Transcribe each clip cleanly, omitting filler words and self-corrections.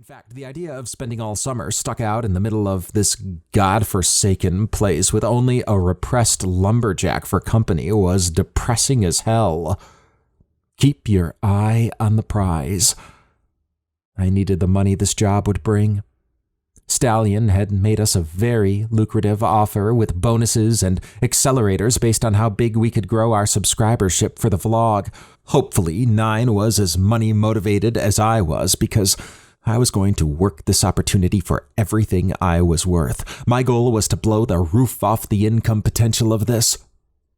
In fact, the idea of spending all summer stuck out in the middle of this godforsaken place with only a repressed lumberjack for company was depressing as hell. Keep your eye on the prize. I needed the money this job would bring. Stallion had made us a very lucrative offer with bonuses and accelerators based on how big we could grow our subscribership for the vlog. Hopefully, Nine was as money motivated as I was because I was going to work this opportunity for everything I was worth. My goal was to blow the roof off the income potential of this.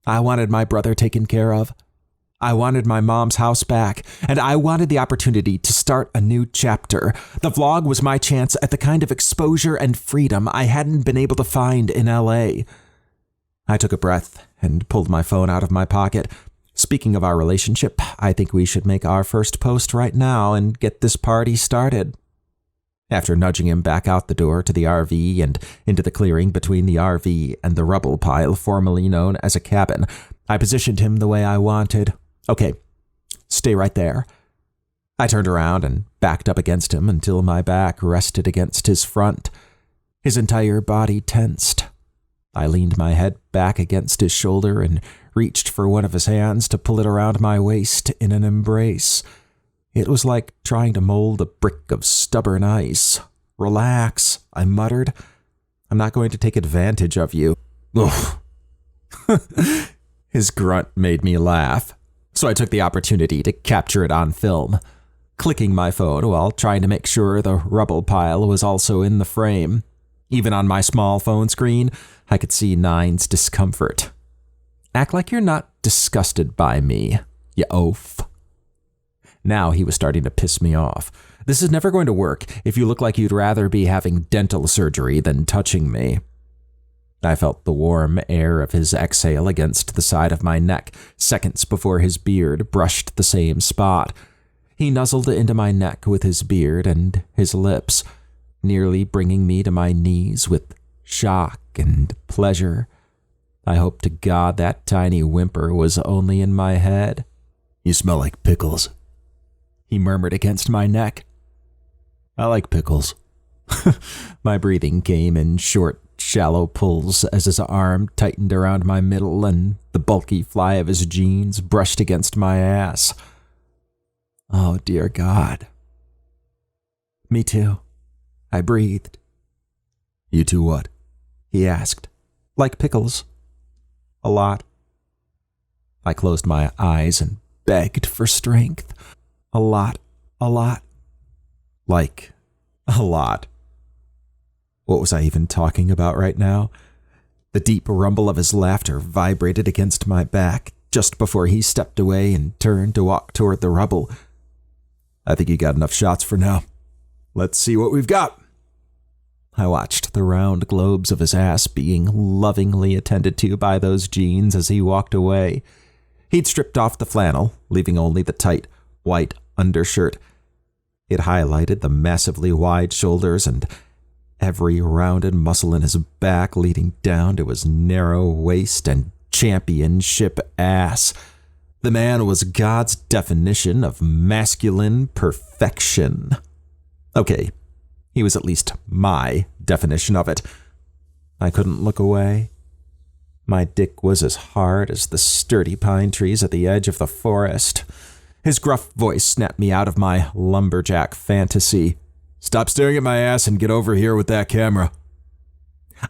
I wanted my brother taken care of. I wanted my mom's house back, and I wanted the opportunity to start a new chapter. The vlog was my chance at the kind of exposure and freedom I hadn't been able to find in LA. I took a breath and pulled my phone out of my pocket. Speaking of our relationship, I think we should make our first post right now and get this party started. After nudging him back out the door to the RV and into the clearing between the RV and the rubble pile formerly known as a cabin, I positioned him the way I wanted. Okay, stay right there. I turned around and backed up against him until my back rested against his front. His entire body tensed. I leaned my head back against his shoulder and reached for one of his hands to pull it around my waist in an embrace. It was like trying to mold a brick of stubborn ice. Relax, I muttered. I'm not going to take advantage of you. Ugh. His grunt made me laugh, so I took the opportunity to capture it on film, clicking my phone while trying to make sure the rubble pile was also in the frame. Even on my small phone screen, I could see Nine's discomfort. Act like you're not disgusted by me, you oaf. Now he was starting to piss me off. This is never going to work if you look like you'd rather be having dental surgery than touching me. I felt the warm air of his exhale against the side of my neck seconds before his beard brushed the same spot. He nuzzled into my neck with his beard and his lips, nearly bringing me to my knees with shock and pleasure. I hope to God that tiny whimper was only in my head. You smell like pickles, he murmured against my neck. I like pickles. My breathing came in short, shallow pulls as his arm tightened around my middle and the bulky fly of his jeans brushed against my ass. Oh, dear God. Me too, I breathed. You too what? He asked. Like pickles. A lot. I closed my eyes and begged for strength. A lot. Like, a lot. What was I even talking about right now? The deep rumble of his laughter vibrated against my back just before he stepped away and turned to walk toward the rubble. I think you got enough shots for now. Let's see what we've got. I watched the round globes of his ass being lovingly attended to by those jeans as he walked away. He'd stripped off the flannel, leaving only the tight, white undershirt. It highlighted the massively wide shoulders and every rounded muscle in his back leading down to his narrow waist and championship ass. The man was God's definition of masculine perfection. Okay, he was at least my definition of it. I couldn't look away. My dick was as hard as the sturdy pine trees at the edge of the forest. His gruff voice snapped me out of my lumberjack fantasy. Stop staring at my ass and get over here with that camera.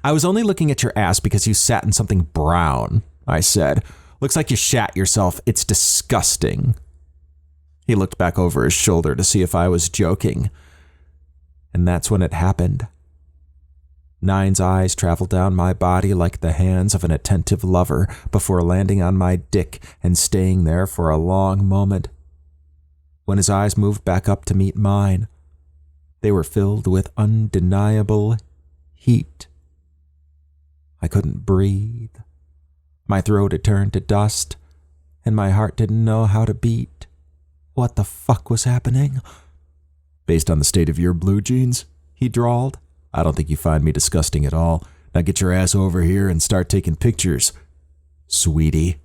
I was only looking at your ass because you sat in something brown, I said. Looks like you shat yourself. It's disgusting. He looked back over his shoulder to see if I was joking. And that's when it happened. Nine's eyes traveled down my body like the hands of an attentive lover before landing on my dick and staying there for a long moment. When his eyes moved back up to meet mine, they were filled with undeniable heat. I couldn't breathe. My throat had turned to dust, and my heart didn't know how to beat. What the fuck was happening? Based on the state of your blue jeans, he drawled, I don't think you find me disgusting at all. Now get your ass over here and start taking pictures, sweetie.